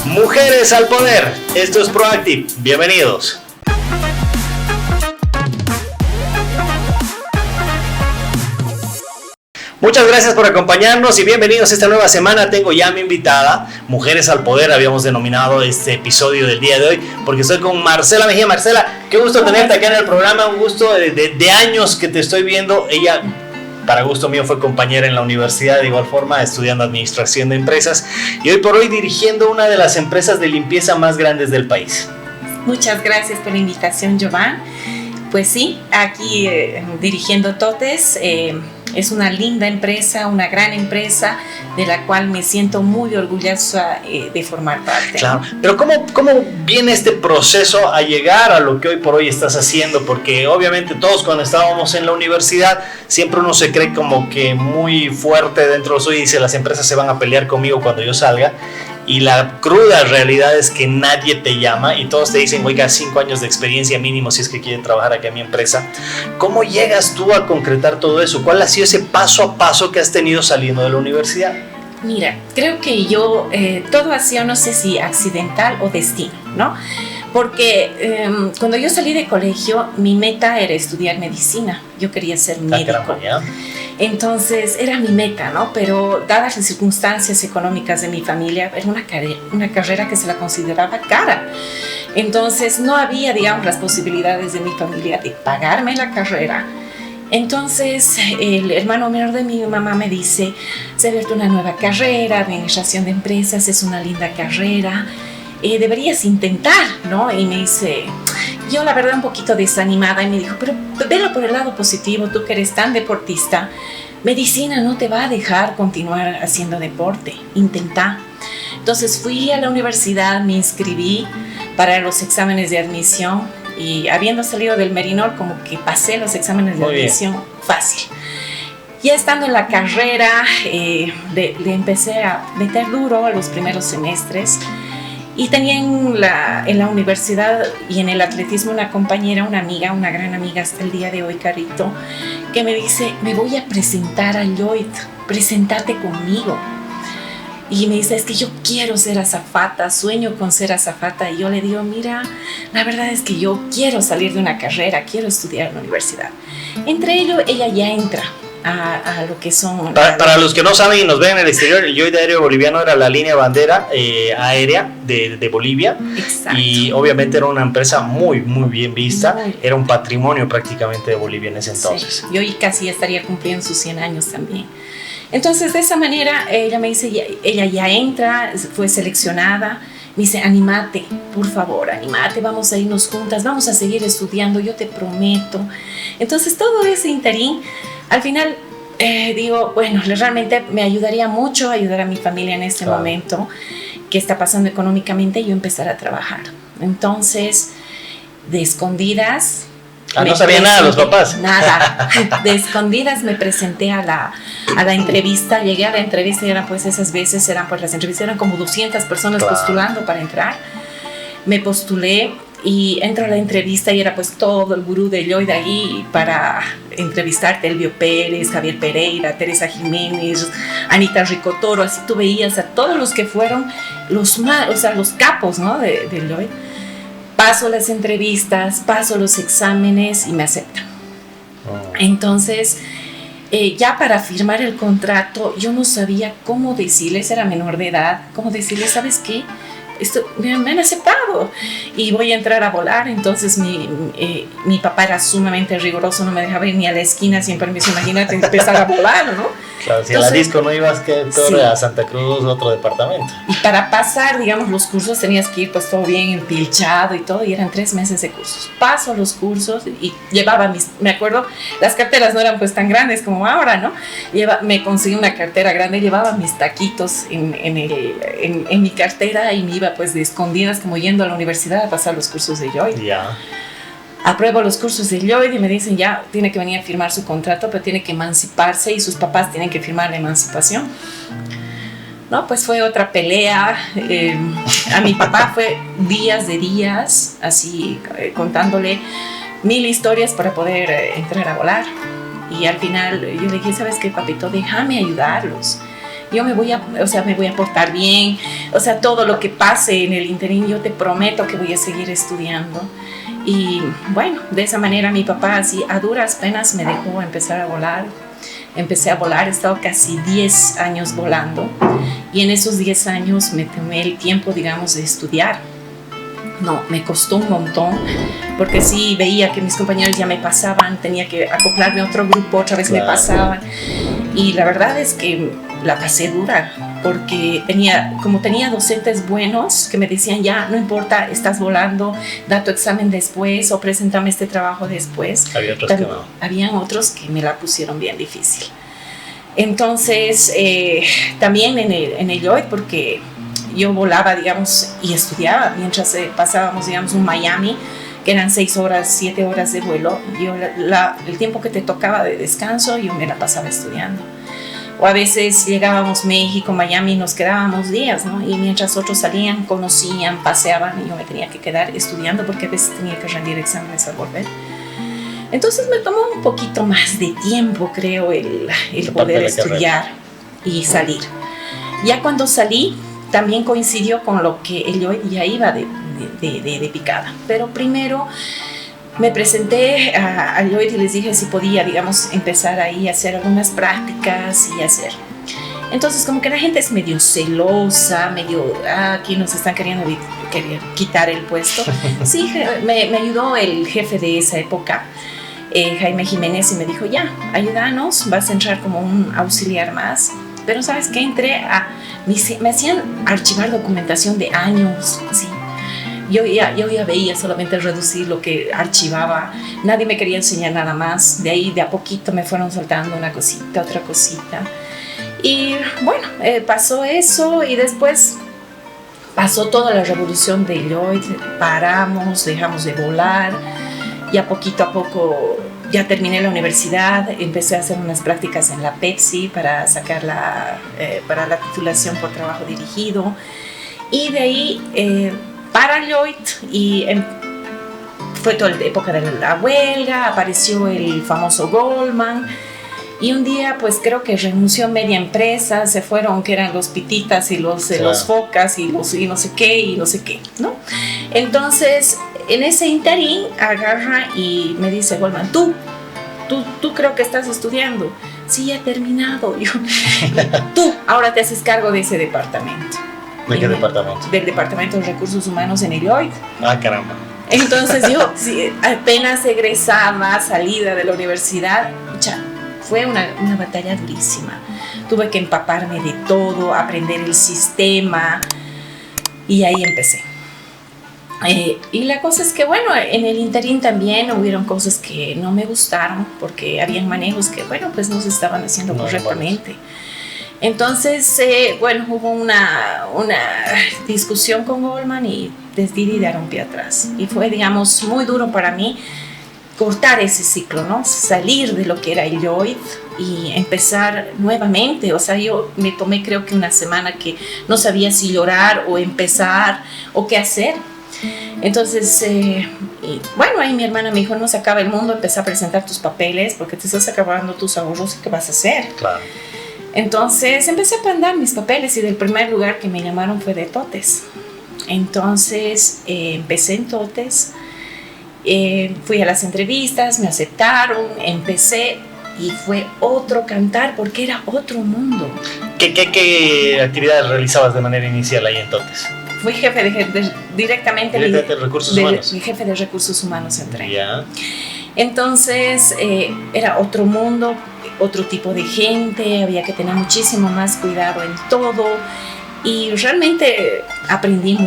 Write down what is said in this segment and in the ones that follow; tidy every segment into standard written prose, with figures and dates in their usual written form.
Mujeres al poder, esto es Proactive, bienvenidos. Muchas gracias por acompañarnos y bienvenidos a esta nueva semana. Tengo ya mi invitada, Mujeres al Poder, habíamos denominado este episodio del día de hoy, porque estoy con Marcela Mejía. Marcela, qué gusto tenerte acá en el programa, un gusto de años que te estoy viendo. Ella, para gusto mío, fue compañera en la universidad, de igual forma, estudiando administración de empresas y hoy por hoy dirigiendo una de las empresas de limpieza más grandes del país. Muchas gracias por la invitación, Giovanni. Pues sí, aquí dirigiendo Totes. Es una linda empresa, una gran empresa de la cual me siento muy orgullosa de formar parte. Claro, pero ¿cómo viene este proceso a llegar a lo que hoy por hoy estás haciendo? Porque obviamente todos cuando estábamos en la universidad siempre uno se cree como que muy fuerte dentro de eso y dice las empresas se van a pelear conmigo cuando yo salga. Y la cruda realidad es que nadie te llama y todos te dicen, oiga, 5 años de experiencia mínimo si es que quiere trabajar aquí en mi empresa. ¿Cómo llegas tú a concretar todo eso? ¿Cuál ha sido ese paso a paso que has tenido saliendo de la universidad? Mira, creo que yo, todo ha sido, no sé si accidental o destino, ¿no? Porque cuando yo salí de colegio, mi meta era estudiar medicina. Yo quería ser médico. Caramba, ¿ya? Entonces era mi meta, ¿no? Pero dadas las circunstancias económicas de mi familia, era una carrera que se la consideraba cara. Entonces no había, digamos, las posibilidades de mi familia de pagarme la carrera. Entonces el hermano menor de mi mamá me dice, se ha abierto una nueva carrera, administración de empresas, es una linda carrera, deberías intentar, ¿no? Y me dice, yo la verdad un poquito desanimada, y me dijo, pero velo por el lado positivo, tú que eres tan deportista, medicina no te va a dejar continuar haciendo deporte, intenta. Entonces fui a la universidad, me inscribí para los exámenes de admisión y habiendo salido del Merinol como que pasé los exámenes de admisión fácil. Ya estando en la carrera, le empecé a meter duro a los primeros semestres. Y tenía en la universidad y en el atletismo una compañera, una amiga, una gran amiga hasta el día de hoy, Carito, que me dice, me voy a presentar a Lloyd, preséntate conmigo. Y me dice, es que yo quiero ser azafata, sueño con ser azafata. Y yo le digo, mira, la verdad es que yo quiero salir de una carrera, quiero estudiar en la universidad. Entre ello, ella ya entra a lo que son... Para los que no saben y nos ven en el exterior, el Lloyd Aéreo Boliviano era la línea bandera aérea de Bolivia. Exacto. Y obviamente era una empresa muy, muy bien vista, era un patrimonio prácticamente de Bolivia en ese entonces. Sí, y hoy casi estaría cumpliendo sus 100 años también. Entonces de esa manera ella me dice, ella ya entra, fue seleccionada, me dice, anímate, por favor, anímate, vamos a irnos juntas, vamos a seguir estudiando, yo te prometo. Entonces todo ese interín, al final digo, bueno, realmente me ayudaría mucho ayudar a mi familia en este momento que está pasando económicamente y yo empezar a trabajar. Entonces, de escondidas... no sabía nada los papás. Nada, de escondidas me presenté a la entrevista, llegué a la entrevista y eran pues esas veces, las entrevistas eran como 200 personas postulando para entrar. Me postulé y entro a la entrevista y era pues todo el gurú de Lloyd ahí para entrevistarte, Elvio Pérez, Javier Pereira, Teresa Jiménez, Anita Ricotoro, así tú veías a todos los que fueron los capos, ¿no? de Lloyd. Paso las entrevistas, paso los exámenes y me aceptan. Entonces, ya para firmar el contrato, yo no sabía cómo decirles, era menor de edad, cómo decirles, ¿sabes qué? Me han aceptado y voy a entrar a volar. Entonces mi papá era sumamente riguroso, no me dejaba ir ni a la esquina sin permiso. Imagínate empezar a volar, ¿no? Claro, si entonces, a la disco no ibas que sí, a Santa Cruz, otro departamento. Y para pasar, digamos, los cursos tenías que ir pues todo bien empilchado y todo, y eran 3 meses de cursos. Paso los cursos y llevaba me acuerdo, las carteras no eran pues tan grandes como ahora, ¿no? Me conseguí una cartera grande, llevaba mis taquitos en mi cartera y me iba pues de escondidas como yendo a la universidad a pasar los cursos de Lloyd. Ya. Apruebo los cursos de Lloyd y me dicen ya tiene que venir a firmar su contrato, pero tiene que emanciparse y sus papás tienen que firmar la emancipación. No, pues fue otra pelea. A mi papá fue días, así contándole 1000 historias para poder entrar a volar. Y al final yo le dije, ¿sabes qué, papito? Déjame ayudarlos. yo me voy a portar bien, o sea, todo lo que pase en el interín, yo te prometo que voy a seguir estudiando. Y bueno, de esa manera mi papá así a duras penas me dejó empezar a volar. Empecé a volar, he estado casi 10 años volando y en esos 10 años me tomé el tiempo, digamos, de estudiar. No, me costó un montón porque sí veía que mis compañeros ya me pasaban, tenía que acoplarme a otro grupo, otra vez me pasaban y la verdad es que la pasé dura porque tenía docentes buenos que me decían ya, no importa, estás volando, da tu examen después o preséntame este trabajo después. Habían otros que me la pusieron bien difícil. Entonces, también en el Lloyd, porque yo volaba, digamos, y estudiaba mientras pasábamos, digamos, un Miami, que eran 6 horas, 7 horas de vuelo. Yo el tiempo que te tocaba de descanso, yo me la pasaba estudiando. O a veces llegábamos a México, Miami, y nos quedábamos días, ¿no? Y mientras otros salían, conocían, paseaban, y yo me tenía que quedar estudiando porque a veces tenía que rendir exámenes al volver. Entonces me tomó un poquito más de tiempo, creo, el poder estudiar y salir. Ya cuando salí, también coincidió con lo que yo ya iba de picada. Pero primero me presenté a Lloyd y les dije si podía, digamos, empezar ahí a hacer algunas prácticas y hacer. Entonces como que la gente es medio celosa, medio, aquí nos están queriendo quitar el puesto. Sí, me ayudó el jefe de esa época, Jaime Jiménez, y me dijo, ya, ayúdanos, vas a entrar como un auxiliar más. Pero ¿sabes qué? Me hacían archivar documentación de años, así. Yo ya veía solamente reducir lo que archivaba, nadie me quería enseñar nada más, de ahí de a poquito me fueron soltando una cosita, otra cosita. Y bueno, pasó eso y después pasó toda la revolución de Lloyd, paramos, dejamos de volar, y a poco ya terminé la universidad, empecé a hacer unas prácticas en la Pepsi para sacar para la titulación por trabajo dirigido, y de ahí para Lloyd, y fue toda la época de la huelga, apareció el famoso Goldman, y un día pues creo que renunció media empresa, se fueron, que eran los pititas y los focas y no sé qué, ¿no? Entonces en ese interín agarra y me dice Goldman, tú creo que estás estudiando. Sí, he terminado. Tú ahora te haces cargo de ese departamento. ¿De qué departamento? Del Departamento de Recursos Humanos en el Lloyd. Caramba. Entonces yo, sí, apenas egresada, salida de la universidad, fue una batalla durísima. Tuve que empaparme de todo, aprender el sistema, y ahí empecé. Y la cosa es que, bueno, en el interín también hubieron cosas que no me gustaron, porque habían manejos que, bueno, pues no se estaban haciendo correctamente. Entonces, bueno, hubo una discusión con Goldman y decidí dar un pie atrás. Y fue, digamos, muy duro para mí cortar ese ciclo, ¿no? Salir de lo que era el Lloyd y empezar nuevamente. O sea, yo me tomé creo que una semana que no sabía si llorar o empezar o qué hacer. Entonces, bueno, ahí mi hermana me dijo, no se acaba el mundo, empecé a presentar tus papeles porque te estás acabando tus ahorros, ¿qué vas a hacer? Claro. Entonces empecé a mandar mis papeles y del primer lugar que me llamaron fue de Totes. Entonces empecé en Totes, fui a las entrevistas, me aceptaron, empecé y fue otro cantar porque era otro mundo. ¿Qué actividades realizabas de manera inicial ahí en Totes? Fui jefe directamente de recursos humanos. Jefe de recursos humanos entré. Ya. Entonces era otro mundo, otro tipo de gente, había que tener muchísimo más cuidado en todo y realmente aprendí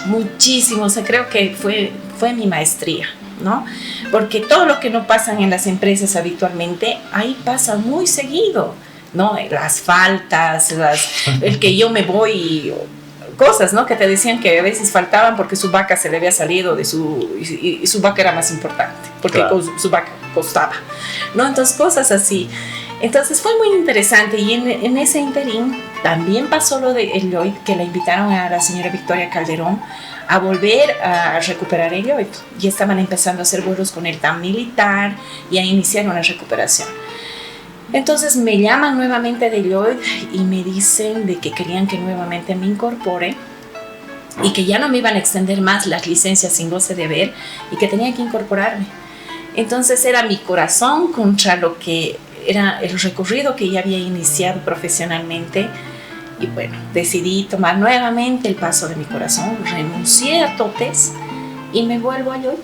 muchísimo. O sea, creo que fue mi maestría, ¿no? Porque todo lo que no pasan en las empresas habitualmente, ahí pasa muy seguido, ¿no? Las faltas, el que yo me voy, cosas, ¿no? Que te decían que a veces faltaban porque su vaca se le había salido y su vaca era más importante, porque claro, su vaca costaba, ¿no? Entonces, cosas así. Entonces fue muy interesante y en ese interín también pasó lo de el Lloyd, que la invitaron a la señora Victoria Calderón a volver a recuperar el Lloyd y estaban empezando a hacer vuelos con el TAM militar y a iniciar una recuperación. Entonces me llaman nuevamente de Lloyd y me dicen de que querían que nuevamente me incorpore y que ya no me iban a extender más las licencias sin goce de haber y que tenía que incorporarme. Entonces era mi corazón contra lo que era el recorrido que ya había iniciado profesionalmente. Y bueno, decidí tomar nuevamente el paso de mi corazón, renuncié a Totes y me vuelvo a Lloyd.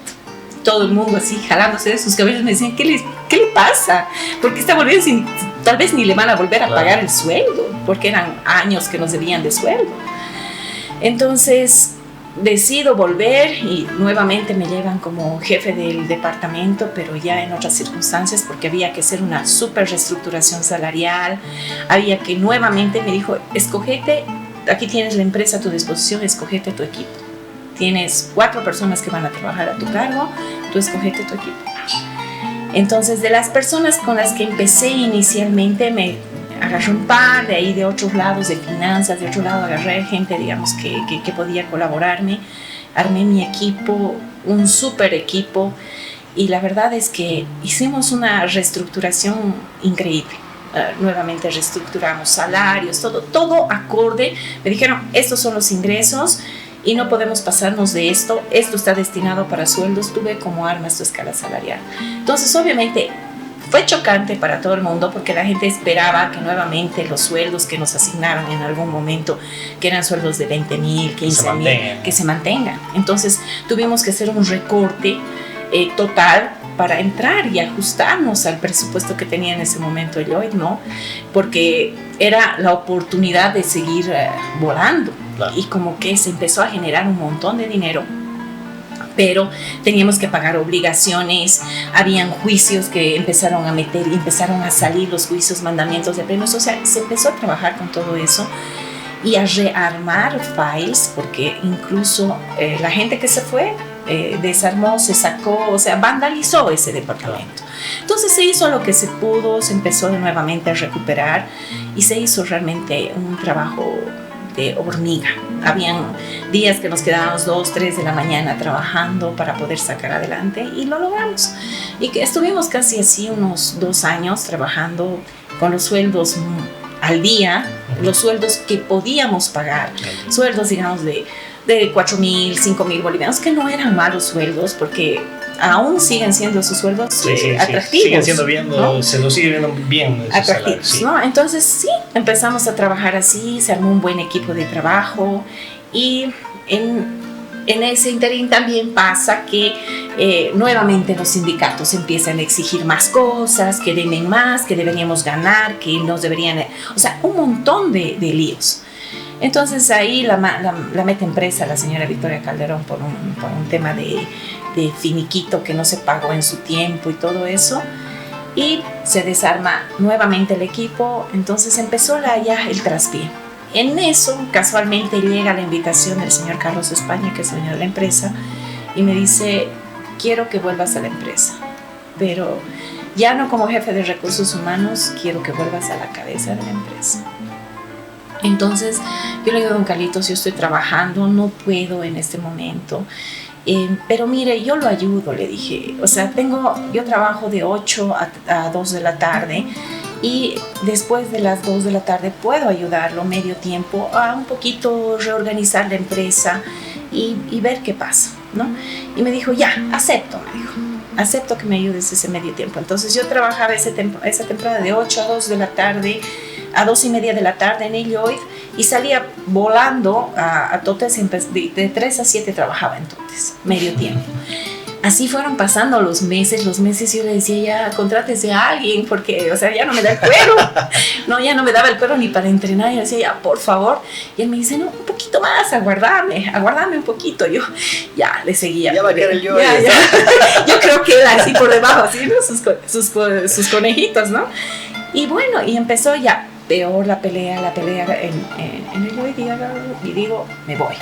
Todo el mundo así jalándose de sus cabellos me decían, ¿qué le pasa? Porque está volviendo sin, tal vez ni le van a volver a pagar el sueldo, porque eran años que nos debían de sueldo. Entonces decido volver y nuevamente me llevan como jefe del departamento, pero ya en otras circunstancias, porque había que hacer una súper reestructuración salarial, había que nuevamente, me dijo, escogete, aquí tienes la empresa a tu disposición, escogete tu equipo. Tienes 4 personas que van a trabajar a tu cargo, tú escogete tu equipo. Entonces, de las personas con las que empecé inicialmente, me agarré un par de ahí de otros lados, de finanzas, de otro lado agarré gente, digamos, que podía colaborarme. Armé mi equipo, un súper equipo, y la verdad es que hicimos una reestructuración increíble. Nuevamente reestructuramos salarios, todo acorde. Me dijeron, estos son los ingresos y no podemos pasarnos de esto está destinado para sueldos, tú ve cómo armas tu escala salarial. Entonces, obviamente, fue chocante para todo el mundo porque la gente esperaba que nuevamente los sueldos que nos asignaron en algún momento, que eran sueldos de 20,000, 15,000, que se mantengan. Entonces tuvimos que hacer un recorte total para entrar y ajustarnos al presupuesto que tenía en ese momento Lloyd, ¿no? Porque era la oportunidad de seguir volando. Claro. Y como que se empezó a generar un montón de dinero, pero teníamos que pagar obligaciones, habían juicios que empezaron a meter y empezaron a salir los juicios, mandamientos de premios, o sea, se empezó a trabajar con todo eso y a rearmar files, porque incluso la gente que se fue desarmó, se sacó, o sea, vandalizó ese departamento. Entonces se hizo lo que se pudo, se empezó nuevamente a recuperar y se hizo realmente un trabajo de hormiga. Habían días que nos quedábamos 2, 3 de la mañana trabajando para poder sacar adelante y lo logramos. Y que estuvimos casi así unos 2 años trabajando con los sueldos al día, los sueldos que podíamos pagar, sueldos digamos de 4,000, 5,000 bolivianos, que no eran malos sueldos porque aún siguen siendo esos sueldos atractivos. Siguen siendo bien, ¿no? Se los sigue viendo bien esos atractivos, salarios, ¿no? Entonces sí, empezamos a trabajar así, se armó un buen equipo de trabajo y en ese interín también pasa que nuevamente los sindicatos empiezan a exigir más cosas, que deben más, que deberíamos ganar, que nos deberían... O sea, un montón de líos. Entonces ahí la mete en presa la señora Victoria Calderón por un tema de finiquito que no se pagó en su tiempo y todo eso, y se desarma nuevamente el equipo. Entonces empezó ya el traspié. En eso casualmente llega la invitación del señor Carlos España, que es dueño de la empresa, y me dice, quiero que vuelvas a la empresa, pero ya no como jefe de recursos humanos, quiero que vuelvas a la cabeza de la empresa. Entonces yo le digo, don Carlitos, yo estoy trabajando, no puedo en este momento, pero mire, yo lo ayudo, le dije. O sea, yo trabajo de 8 a 2 de la tarde y después de las 2 de la tarde puedo ayudarlo medio tiempo a un poquito reorganizar la empresa y ver qué pasa, ¿no? Y me dijo, ya, acepto, me dijo. Acepto que me ayudes ese medio tiempo. Entonces yo trabajaba esa temporada de 8 a 2 de la tarde, a 2:30 de la tarde en el Lloyd, y salía volando a Totes, de 3 a 7 trabajaba en Totes, medio tiempo. Así fueron pasando los meses, yo le decía, ya, contrátese a alguien, porque, o sea, ya no me da el cuero. No, ya no me daba el cuero ni para entrenar. Yo decía, ya, por favor. Y él me dice, no, un poquito más, aguardame un poquito. Yo, ya, le seguía. Ya va a quedar el yo. Ya. Yo creo que él así por debajo, así, ¿no? Sus conejitos, ¿no? Y bueno, y empezó ya peor la pelea en el Lloyd, y digo, me voy.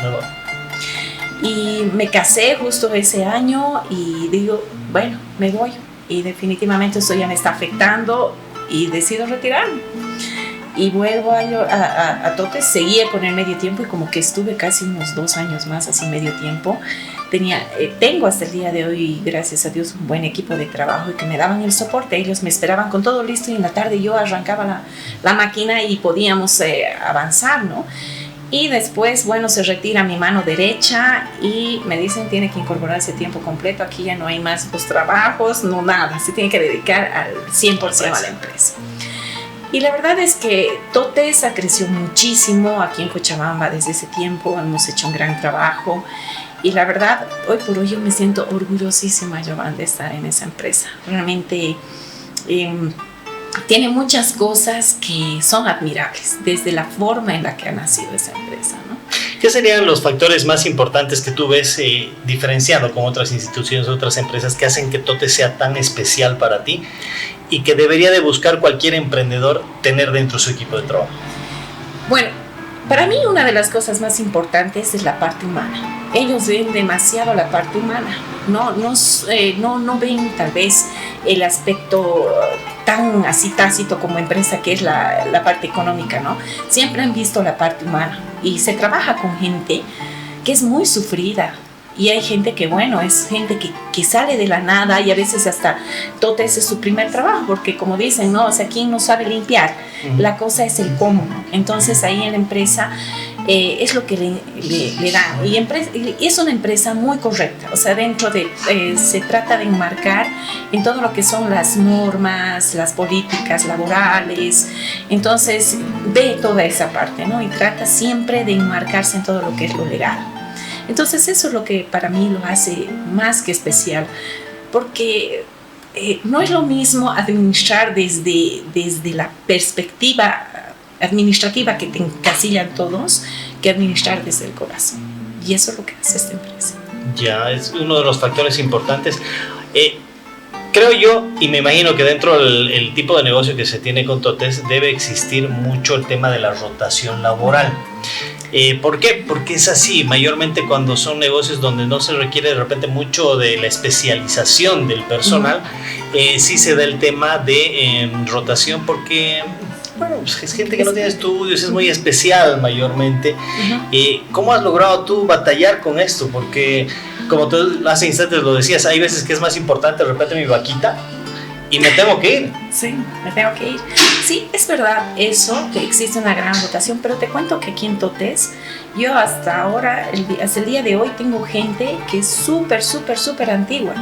Y me casé justo ese año y digo, bueno, me voy. Y definitivamente esto ya me está afectando y decido retirarme. Y vuelvo a Totes, seguía con el medio tiempo y como que estuve casi unos 2 años más así medio tiempo. tengo hasta el día de hoy, gracias a Dios, un buen equipo de trabajo y que me daban el soporte. Ellos me esperaban con todo listo y en la tarde yo arrancaba la máquina y podíamos avanzar, ¿no? Y después, bueno, se retira mi mano derecha y me dicen tiene que incorporarse a tiempo completo. Aquí ya no hay más los trabajos, no nada. Se tiene que dedicar al 100% a la empresa. Y la verdad es que Totesa creció muchísimo aquí en Cochabamba desde ese tiempo. Hemos hecho un gran trabajo. Y la verdad, hoy por hoy yo me siento orgullosísima, Jovan, de estar en esa empresa. Realmente tiene muchas cosas que son admirables, desde la forma en la que ha nacido esa empresa, ¿no? ¿Qué serían los factores más importantes que tú ves diferenciando con otras instituciones, otras empresas que hacen que Tote sea tan especial para ti y que debería de buscar cualquier emprendedor tener dentro de su equipo de trabajo? Bueno, para mí una de las cosas más importantes es la parte humana. Ellos ven demasiado la parte humana, no ven tal vez el aspecto tan así tácito como empresa que es la parte económica, ¿no? Siempre han visto la parte humana y se trabaja con gente que es muy sufrida. Y hay gente que, bueno, es gente que sale de la nada y a veces hasta Totes es su primer trabajo, porque como dicen, ¿no? O sea, ¿quién no sabe limpiar? La cosa es el cómo. Entonces ahí en la empresa es lo que le dan. Y es una empresa muy correcta. O sea, dentro de, se trata de enmarcar en todo lo que son las normas, las políticas laborales. Entonces ve toda esa parte, ¿no? Y trata siempre de enmarcarse en todo lo que es lo legal. Entonces eso es lo que para mí lo hace más que especial, porque no es lo mismo administrar desde la perspectiva administrativa que te encasillan todos que administrar desde el corazón. Y eso es lo que hace esta empresa. Ya, es uno de los factores importantes. Creo yo, y me imagino que dentro del tipo de negocio que se tiene con Totes debe existir mucho el tema de la rotación laboral. ¿Por qué? Porque es así, mayormente cuando son negocios donde no se requiere de repente mucho de la especialización del personal, sí se da el tema de rotación porque, bueno, pues es gente que no tiene estudios, es muy especial mayormente. ¿Cómo has logrado tú batallar con esto? Porque, como tú hace instantes lo decías, hay veces que es más importante de repente mi vaquita y me tengo que ir. Sí, me tengo que ir. Sí, es verdad eso, que existe una gran rotación, pero te cuento que aquí en Totes, yo hasta ahora, hasta el día de hoy, tengo gente que es súper antigua,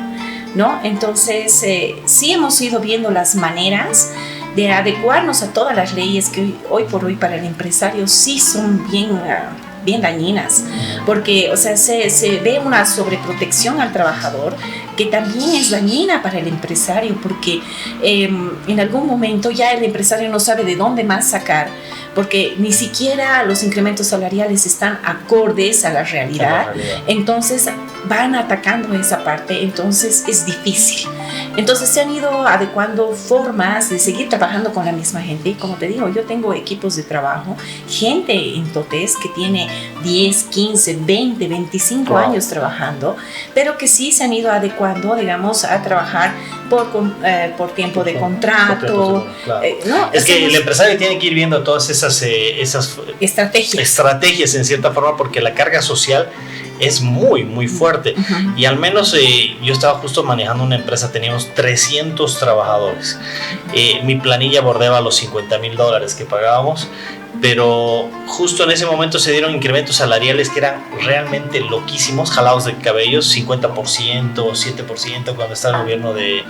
¿no? Entonces, sí hemos ido viendo las maneras de adecuarnos a todas las leyes que hoy por hoy para el empresario sí son bien dañinas, porque, o sea, se ve una sobreprotección al trabajador que también es dañina para el empresario, porque en algún momento ya el empresario no sabe de dónde más sacar, porque ni siquiera los incrementos salariales están acordes a la realidad. Entonces van atacando esa parte, entonces es difícil. Entonces se han ido adecuando formas de seguir trabajando con la misma gente, y como te digo, yo tengo equipos de trabajo, gente en Totes que tiene 10, 15, 20, 25 años trabajando, pero que sí se han ido adecuando, digamos, a trabajar por tiempo de contrato. ¿No? Es que el empresario tiene que ir viendo todas esas estrategias en cierta forma, porque la carga social es muy fuerte. Y al menos yo estaba justo manejando una empresa, teníamos 300 trabajadores. Mi planilla bordeaba los $50,000 que pagábamos, pero justo en ese momento se dieron incrementos salariales que eran realmente loquísimos, jalados de cabellos, 50%, 7%. Cuando estaba el gobierno del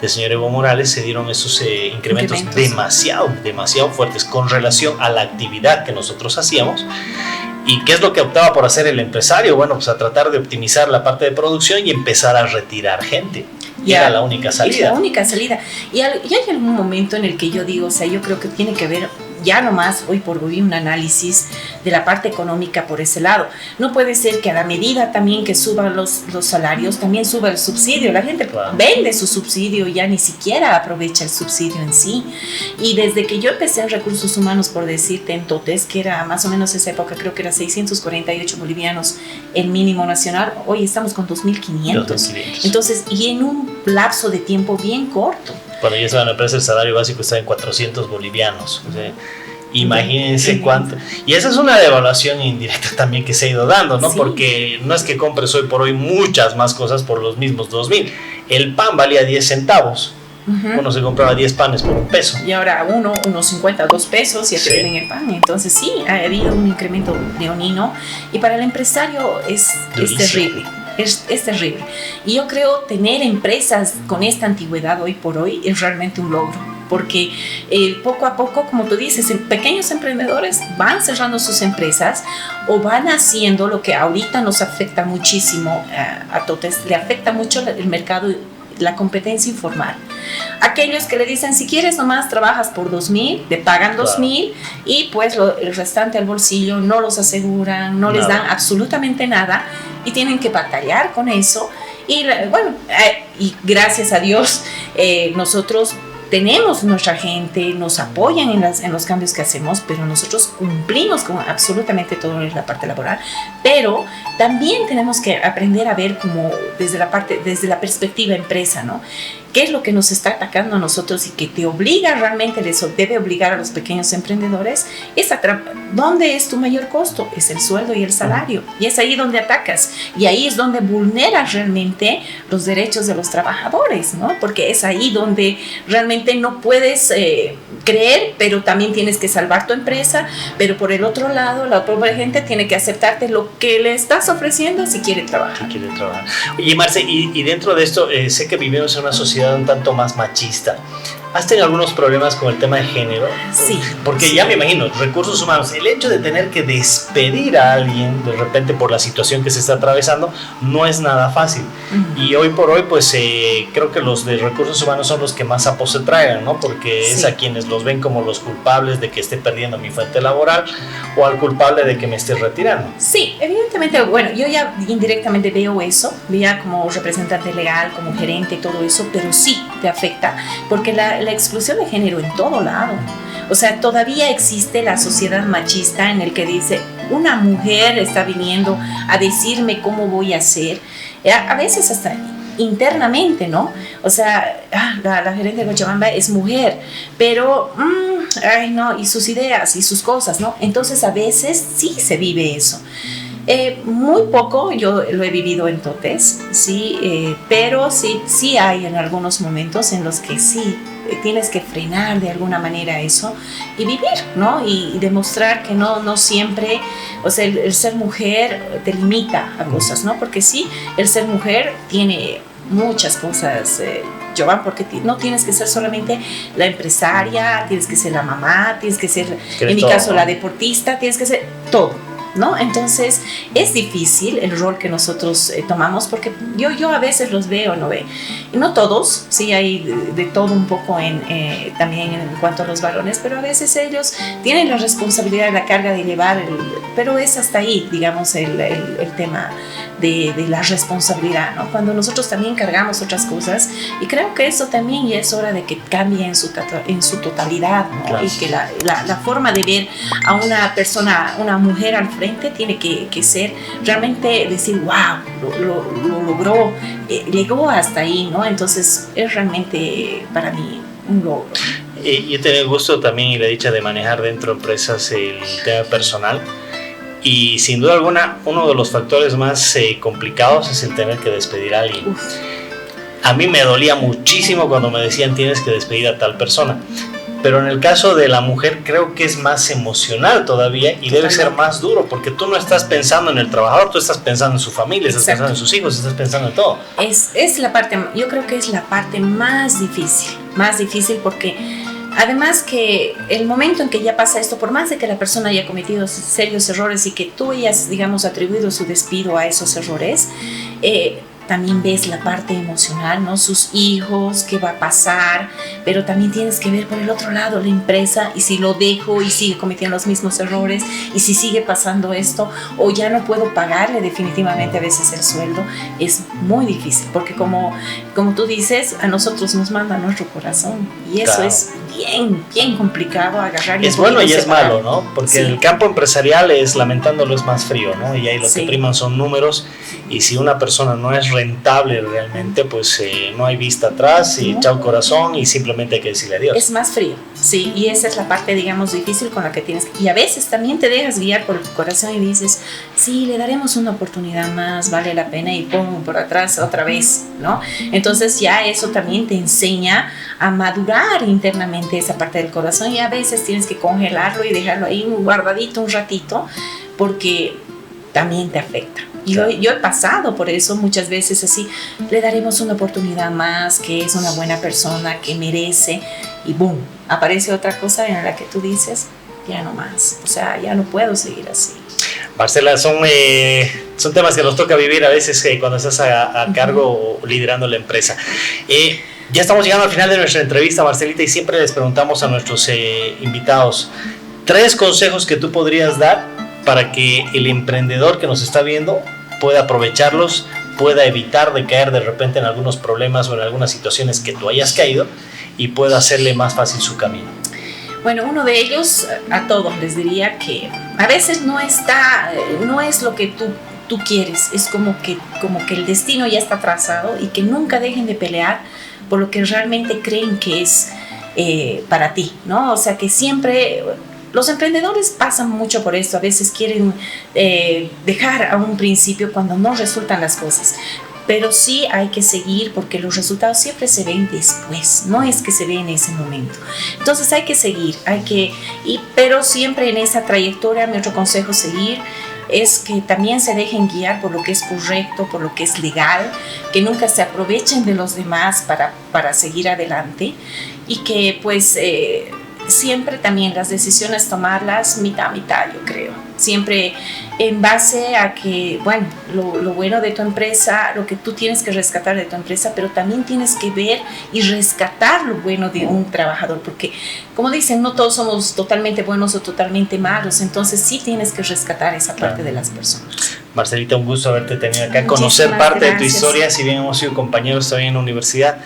señor Evo Morales se dieron esos incrementos demasiado fuertes con relación a la actividad que nosotros hacíamos. ¿Y qué es lo que optaba por hacer el empresario? Bueno, pues a tratar de optimizar la parte de producción y empezar a retirar gente. Y era la única salida. Y hay algún momento en el que yo digo, o sea, yo creo que tiene que ver ya nomás hoy por hoy un análisis de la parte económica por ese lado. No puede ser que a la medida también que suban los salarios, también suba el subsidio. La gente vende su subsidio y ya ni siquiera aprovecha el subsidio en sí. Y desde que yo empecé en recursos humanos, por decirte, en Totes, que era más o menos esa época, creo que era 648 bolivianos el mínimo nacional, hoy estamos con 2.500. Entonces, y en un lapso de tiempo bien corto. Cuando yo estaba en la empresa, el salario básico estaba en 400 bolivianos. O sea, Imagínense cuánto. Y esa es una devaluación indirecta también que se ha ido dando, ¿no? Sí. Porque no es que compres hoy por hoy muchas más cosas por los mismos 2.000. El pan valía 10 centavos. Uno se compraba 10 panes por $1. Y ahora unos 50, 2 pesos y te venden el pan. Entonces sí, ha habido un incremento leonino. Y para el empresario es terrible. Es terrible. Y yo creo tener empresas con esta antigüedad hoy por hoy es realmente un logro. Porque poco a poco, como tú dices, pequeños emprendedores van cerrando sus empresas o van haciendo lo que ahorita nos afecta muchísimo a todos. Le afecta mucho el mercado, la competencia informal. Aquellos que le dicen, si quieres nomás trabajas por 2.000, te pagan 2.000 y pues el restante al bolsillo no los aseguran, no les dan absolutamente nada y tienen que batallar con eso. Y bueno, y gracias a Dios nosotros tenemos nuestra gente, nos apoyan en los cambios que hacemos, pero nosotros cumplimos con absolutamente todo en la parte laboral, pero también tenemos que aprender a ver como desde la perspectiva empresa, ¿no? ¿Qué es lo que nos está atacando a nosotros y que te obliga realmente, debe obligar a los pequeños emprendedores? ¿Dónde es tu mayor costo? Es el sueldo y el salario. Y es ahí donde atacas. Y ahí es donde vulneras realmente los derechos de los trabajadores, ¿no? Porque es ahí donde realmente no puedes creer, pero también tienes que salvar tu empresa. Pero por el otro lado, la pobre gente tiene que aceptarte lo que le estás ofreciendo si quiere trabajar. Oye, Marce, y dentro de esto, sé que vivimos en una sociedad un tanto más machista. ¿Has tenido algunos problemas con el tema de género? Sí. Porque ya me imagino, recursos humanos, el hecho de tener que despedir a alguien de repente por la situación que se está atravesando no es nada fácil. Y hoy por hoy, pues creo que los de recursos humanos son los que más sapos se traigan, ¿no? Porque es a quienes los ven como los culpables de que esté perdiendo mi fuente laboral o al culpable de que me esté retirando. Sí, evidentemente, bueno, yo ya indirectamente veo eso, ya como representante legal, como gerente, todo eso, pero sí te afecta, porque la exclusión de género en todo lado. O sea, todavía existe la sociedad machista en el que dice, una mujer está viniendo a decirme cómo voy a hacer, a veces hasta internamente, ¿no? O sea, la gerente de Cochabamba es mujer, pero, ay no, y sus ideas y sus cosas, ¿no? Entonces a veces sí se vive eso. Muy poco, yo lo he vivido en Totes, sí, pero sí hay en algunos momentos en los que sí tienes que frenar de alguna manera eso y vivir, ¿no? Y demostrar que no siempre, o sea, el ser mujer te limita a cosas, ¿no? Porque sí, el ser mujer tiene muchas cosas, Jovan, porque no tienes que ser solamente la empresaria, tienes que ser la mamá, tienes que ser, en mi caso, la deportista, tienes que ser todo, ¿no? Entonces es difícil el rol que nosotros tomamos, porque yo a veces los veo, no todos, sí hay de todo un poco también en cuanto a los varones, pero a veces ellos tienen la responsabilidad, la carga de llevar, pero es hasta ahí, digamos, el tema de la responsabilidad, ¿no? Cuando nosotros también cargamos otras cosas, y creo que eso también ya es hora de que cambie en su totalidad, ¿no? Claro. Y que la forma de ver a una persona, una mujer al frente tiene que ser realmente decir, wow, lo logró, llegó hasta ahí, ¿no? Entonces es realmente para mí un logro. Yo he tenido el gusto también y la dicha de manejar dentro de empresas el tema personal. Y sin duda alguna, uno de los factores más complicados es el tener que despedir a alguien. A mí me dolía muchísimo cuando me decían tienes que despedir a tal persona. Pero en el caso de la mujer creo que es más emocional todavía y debe ser más duro, porque tú no estás pensando en el trabajador, tú estás pensando en su familia, estás pensando en sus hijos, estás pensando en todo. Es la parte, yo creo que es la parte más difícil porque además que el momento en que ya pasa esto, por más de que la persona haya cometido serios errores y que tú hayas, digamos, atribuido su despido a esos errores, también ves la parte emocional, ¿no? Sus hijos, qué va a pasar, pero también tienes que ver por el otro lado la empresa, y si lo dejo y sigue cometiendo los mismos errores, y si sigue pasando esto, o ya no puedo pagarle definitivamente a veces el sueldo, es muy difícil, porque como tú dices, a nosotros nos manda nuestro corazón, y eso es bien complicado agarrar. Es bueno y es malo, ¿no? Porque el campo empresarial lamentándolo, es más frío, ¿no? Y ahí lo que priman son números, y si una persona no es rentable realmente, pues no hay vista atrás y chao corazón y simplemente hay que decirle adiós. Es más frío, sí, y esa es la parte, digamos, difícil con la que tienes que... Y a veces también te dejas guiar por tu corazón y dices, sí, le daremos una oportunidad más, vale la pena, y pum, por atrás otra vez, ¿no? Entonces ya eso también te enseña a madurar internamente esa parte del corazón, y a veces tienes que congelarlo y dejarlo ahí guardadito un ratito, porque también te afecta. Yo he pasado por eso muchas veces así, le daremos una oportunidad más, que es una buena persona, que merece, y boom, aparece otra cosa en la que tú dices, ya no más, o sea, ya no puedo seguir así. Marcela, son temas que nos toca vivir a veces cuando estás a cargo o liderando la empresa. Ya estamos llegando al final de nuestra entrevista, Marcelita, y siempre les preguntamos a nuestros invitados 3 consejos que tú podrías dar para que el emprendedor que nos está viendo pueda aprovecharlos, pueda evitar de caer de repente en algunos problemas o en algunas situaciones que tú hayas caído y pueda hacerle más fácil su camino. Bueno, uno de ellos, a todos les diría que a veces no es lo que tú quieres, es como que el destino ya está trazado, y que nunca dejen de pelear por lo que realmente creen que es para ti, ¿no? O sea, que siempre... Los emprendedores pasan mucho por esto, a veces quieren dejar a un principio cuando no resultan las cosas, pero sí hay que seguir, porque los resultados siempre se ven después, no es que se ve en ese momento. Entonces hay que seguir, pero siempre en esa trayectoria, mi otro consejo seguir es que también se dejen guiar por lo que es correcto, por lo que es legal, que nunca se aprovechen de los demás para seguir adelante, y que pues... siempre también las decisiones tomarlas mitad a mitad, yo creo. Siempre en base a que, bueno, lo bueno de tu empresa, lo que tú tienes que rescatar de tu empresa, pero también tienes que ver y rescatar lo bueno de un trabajador, porque como dicen, no todos somos totalmente buenos o totalmente malos, entonces sí tienes que rescatar esa parte de las personas. Marcelita, un gusto haberte tenido acá, conocer parte de tu historia. Si bien hemos sido compañeros todavía en la universidad,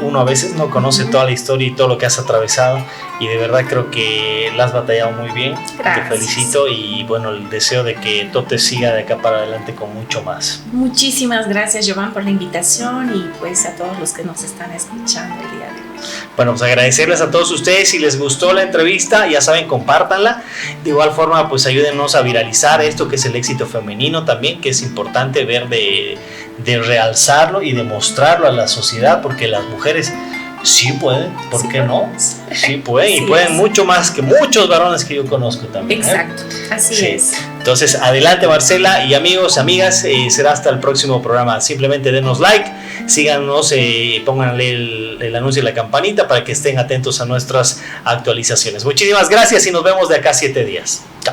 uno a veces no conoce toda la historia y todo lo que has atravesado, y de verdad creo que la has batallado muy bien. Gracias. Te felicito, y bueno, el deseo de que todo te siga de acá para adelante con mucho más. Muchísimas gracias, Jovan, por la invitación, y pues a todos los que nos están escuchando el día de hoy. Bueno, pues agradecerles a todos ustedes. Si les gustó la entrevista, ya saben, compártanla. De igual forma, pues ayúdennos a viralizar esto que es el éxito femenino también, que es importante ver de realzarlo y de mostrarlo a la sociedad, porque las mujeres sí pueden, ¿por qué no? Sí pueden, y pueden mucho más que muchos varones que yo conozco también. Exacto, así es. Entonces, adelante, Marcela, y amigos, amigas, será hasta el próximo programa. Simplemente denos like, síganos, pónganle el anuncio y la campanita para que estén atentos a nuestras actualizaciones. Muchísimas gracias y nos vemos de acá a 7 días. Chao.